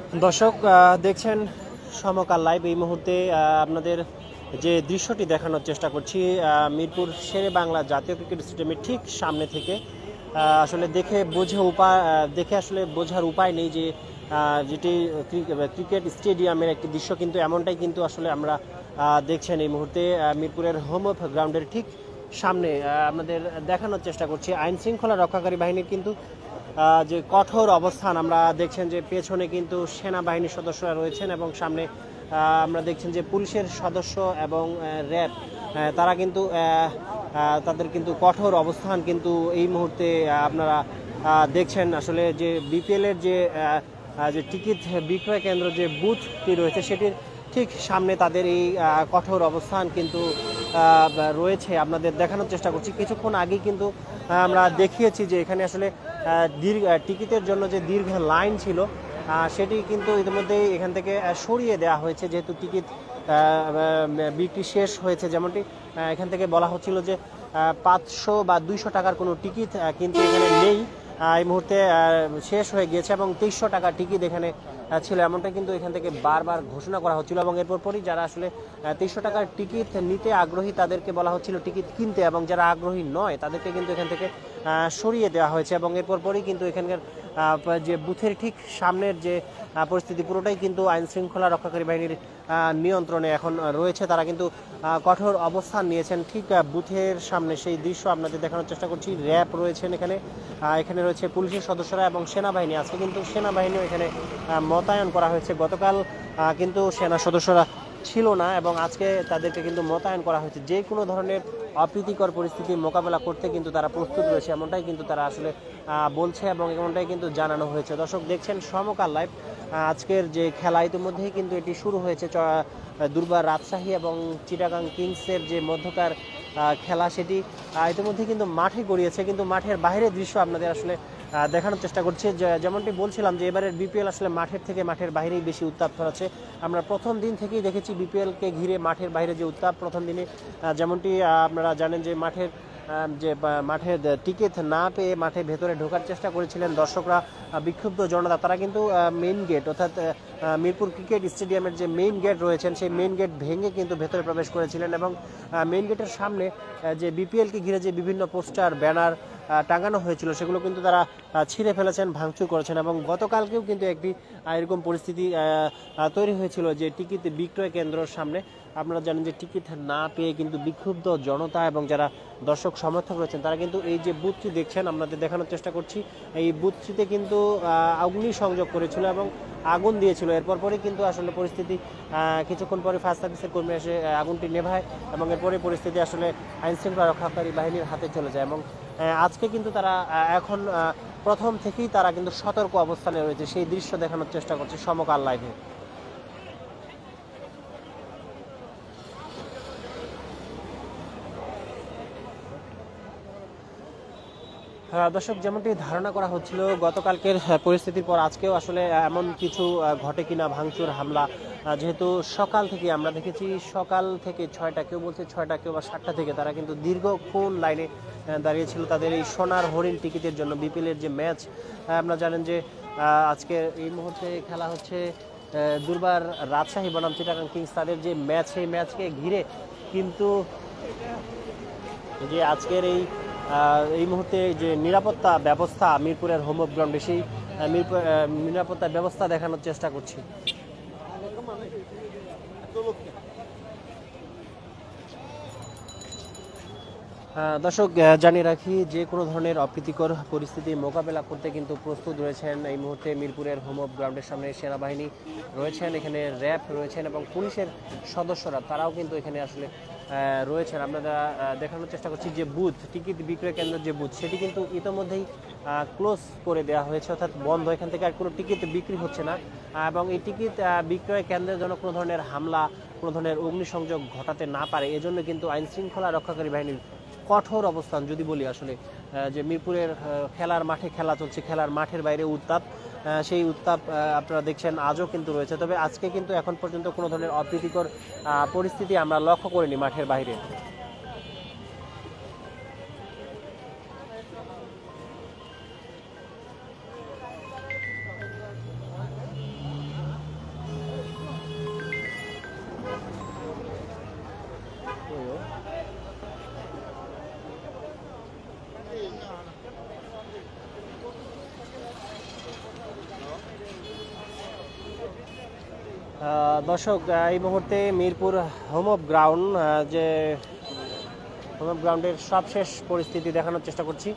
দর্শক দেখছেন সমকাল লাইভ। এই মুহূর্তে আপনাদের যে দৃশ্যটি দেখানোর চেষ্টা করছি মিরপুর শেরে বাংলা জাতীয় ক্রিকেট স্টেডিয়ামের ঠিক সামনে থেকে। আসলে দেখে আসলে বোঝার উপায় নেই যে যেটি ক্রিকেট স্টেডিয়ামের একটি দৃশ্য, কিন্তু এমনটাই কিন্তু আসলে আমরা দেখছেন এই মুহূর্তে মিরপুরের হোম অফ গ্রাউন্ডের ঠিক সামনে আপনাদের দেখানোর চেষ্টা করছি। আইন শৃঙ্খলা রক্ষাকারী বাহিনীর কিন্তু যে কঠোর অবস্থান আমরা দেখছেন যে পেছনে কিন্তু সেনাবাহিনীর সদস্যরা রয়েছেন এবং সামনে আমরা দেখছেন যে পুলিশের সদস্য এবং র্যাব তারা কিন্তু তাদের কিন্তু কঠোর অবস্থান কিন্তু এই মুহূর্তে আপনারা দেখছেন। আসলে যে বিপিএলের যে টিকিট বিক্রয় কেন্দ্র যে বুথটি রয়েছে সেটির ঠিক সামনে তাদের এই কঠোর অবস্থান কিন্তু রয়েছে। আপনাদের দেখানোর চেষ্টা করছি। কিছুক্ষণ আগেই কিন্তু আমরা দেখিয়েছি যে এখানে আসলে টিকিটের জন্য যে দীর্ঘ লাইন ছিল সেটি কিন্তু ইতিমধ্যেই এখান থেকে সরিয়ে দেওয়া হয়েছে, যেহেতু টিকিট বিক্রি শেষ হয়েছে। যেমনটি এখান থেকে বলা হচ্ছিল যে 500 বা 200 টাকার কোনো টিকিট কিন্তু এখানে নেই, এই মুহূর্তে শেষ হয়ে গিয়েছে এবং 2300 টাকার টিকিট এখানে ছিল, এমনটা কিন্তু এখান থেকে বারবার ঘোষণা করা হচ্ছিল। এবং এরপর পরই যারা আসলে 2300 টাকার টিকিট নিতে আগ্রহী তাদেরকে বলা হচ্ছিল টিকিট কিনতে, এবং যারা আগ্রহী নয় তাদেরকে কিন্তু এখান থেকে সরিয়ে দেওয়া হয়েছে। এবং এরপর পরই কিন্তু এখানকার যে বুথের ঠিক সামনের যে পরিস্থিতি পুরোটাই কিন্তু আইন শৃঙ্খলা রক্ষাকারী বাহিনীর নিয়ন্ত্রণে এখন রয়েছে। তারা কিন্তু কঠোর অবস্থান নিয়েছেন ঠিক বুথের সামনে। সেই দৃশ্য আপনাদের দেখানোর চেষ্টা করছি। র্যাব রয়েছেন এখানে রয়েছে পুলিশের সদস্যরা এবং সেনাবাহিনী। আজকে কিন্তু সেনাবাহিনীও এখানে মোতায়েন করা হয়েছে। গতকাল কিন্তু সেনা সদস্যরা ছিল না এবং আজকে তাদেরকে কিন্তু মোতায়েন করা হয়েছে। যে কোনো ধরনের অপ্রীতিকর পরিস্থিতি মোকাবেলা করতে কিন্তু তারা প্রস্তুত রয়েছে, এমনটাই কিন্তু তারা আসলে বলছে এবং এমনটাই কিন্তু জানানো হয়েছে। দর্শক দেখছেন সমকাল লাইভ। আজকের যে খেলা ইতিমধ্যেই কিন্তু এটি শুরু হয়েছে। দুর্বার রাজশাহী এবং চিটাগাং কিংসের যে মধ্যকার খেলা সেটি ইতিমধ্যে কিন্তু মাঠে গড়িয়েছে, কিন্তু মাঠের বাইরের দৃশ্য আপনাদের আসলে দেখানোর চেষ্টা করছি। যেমনটি বলছিলাম যে এবারের বিপিএল আসলে মাঠের থেকে মাঠের বাইরেই বেশি উত্তাপ ছড়াচ্ছে। আমরা প্রথম দিন থেকেই দেখেছি বিপিএলকে ঘিরে মাঠের বাইরে যে উত্তাপ। প্রথম দিনে যেমনটি আপনারা জানেন যে মাঠের টিকিট না পেয়ে মাঠে ভেতরে ঢোকার চেষ্টা করেছিলেন দর্শকরা, বিক্ষুব্ধ জনতা। তারা কিন্তু মেইন গেট অর্থাৎ মিরপুর ক্রিকেট স্টেডিয়ামের যে মেইন গেট রয়েছেন সেই মেইন গেট ভেঙে কিন্তু ভেতরে প্রবেশ করেছিলেন এবং মেইন গেটের সামনে যে বিপিএলকে ঘিরে যে বিভিন্ন পোস্টার ব্যানার টাঙানো হয়েছিল সেগুলো কিন্তু তারা ছিঁড়ে ফেলেছেন, ভাঙচুর করেছেন। এবং গতকালকেও কিন্তু একটি এরকম পরিস্থিতি তৈরি হয়েছিল যে টিকিট বিক্রয় কেন্দ্রের সামনে। আপনারা জানেন যে টিকিট না পেয়ে কিন্তু বিক্ষুব্ধ জনতা এবং যারা দর্শক সমর্থক রয়েছেন তারা কিন্তু এই যে বুথটি দেখছেন আপনাদের দেখানোর চেষ্টা করছি, এই বুথটিতে কিন্তু অগ্নিসংযোগ করেছিল এবং আগুন দিয়েছিল। এরপর পরই কিন্তু আসলে পরিস্থিতি কিছুক্ষণ পরে ফায়ার সার্ভিসের কর্মী এসে আগুনটি নেভায় এবং এরপরে পরিস্থিতি আসলে আইনশৃঙ্খলা রক্ষাকারী বাহিনীর হাতে চলে যায়। এবং আজকে কিন্তু তারা এখন প্রথম থেকেই তারা কিন্তু সতর্ক অবস্থানে রয়েছে, সেই দৃশ্য দেখানোর চেষ্টা করছে সমকাল লাইভে। দর্শক যেমনটি ধারণা করা হচ্ছিল গতকালকের পরিস্থিতির পর আজকেও আসলে এমন কিছু ঘটে কিনা, ভাঙচুর হামলা, যেহেতু সকাল থেকে আমরা দেখেছি, সকাল থেকে 6টা, কেউ বলছে 6টা, কেউ বা 7টা থেকে তারা কিন্তু দীর্ঘক্ষণ লাইনে দাঁড়িয়েছিল তাদের এই সোনার হরিণ টিকিটের জন্য। বিপিএলের যে ম্যাচ আপনারা জানেন যে আজকে এই মুহূর্তে খেলা হচ্ছে দুর্বার রাজশাহী বনাম চিটাগাং কিংস, তাদের যে ম্যাচ সেই ম্যাচকে ঘিরে কিন্তু যে আজকের এই মুহূর্তে যে নিরাপত্তা ব্যবস্থা মিরপুরের হোম অফ গ্রাউন্ডে, সেই নিরাপত্তা ব্যবস্থা দেখানোর চেষ্টা করছি। দর্শক জানিয়ে রাখি, যে কোনো ধরনের অপ্রীতিকর পরিস্থিতি মোকাবেলা করতে কিন্তু প্রস্তুত রয়েছেন এই মুহূর্তে মিরপুরের হোম অফ গ্রাউন্ডের সামনে সেনাবাহিনী রয়েছেন, এখানে র্যাব রয়েছেন এবং পুলিশের সদস্যরা তারাও কিন্তু এখানে আসলে রয়েছেন। আমরা দেখানোর চেষ্টা করছি যে বুথ, টিকিট বিক্রয় কেন্দ্রের যে বুথ সেটি কিন্তু ইতোমধ্যেই ক্লোজ করে দেওয়া হয়েছে, অর্থাৎ বন্ধ। এখান থেকে আর কোনো টিকিট বিক্রি হচ্ছে না এবং এই টিকিট বিক্রয় কেন্দ্রের জন্য কোনো ধরনের হামলা, কোনো ধরনের অগ্নিসংযোগ ঘটাতে না পারে এজন্য কিন্তু আইন শৃঙ্খলা রক্ষাকারী বাহিনীর কঠোর অবস্থান। যদি বলি আসলে যে মিরপুরের খেলার মাঠে খেলা চলছে, খেলার মাঠের বাইরে উত্তাপ, সেই উত্তাপ আপনারা দেখছেন আজও কিন্তু রয়েছে। তবে আজকে কিন্তু এখন পর্যন্ত কোনো ধরনের অপ্রীতিকর পরিস্থিতি আমরা লক্ষ্য করিনি মাঠের বাইরে। দর্শক এই মুহূর্তে মিরপুর হোম অফ গ্রাউন্ড যে হোম অফ গ্রাউন্ডের সবশেষ পরিস্থিতি দেখানোর চেষ্টা করছি।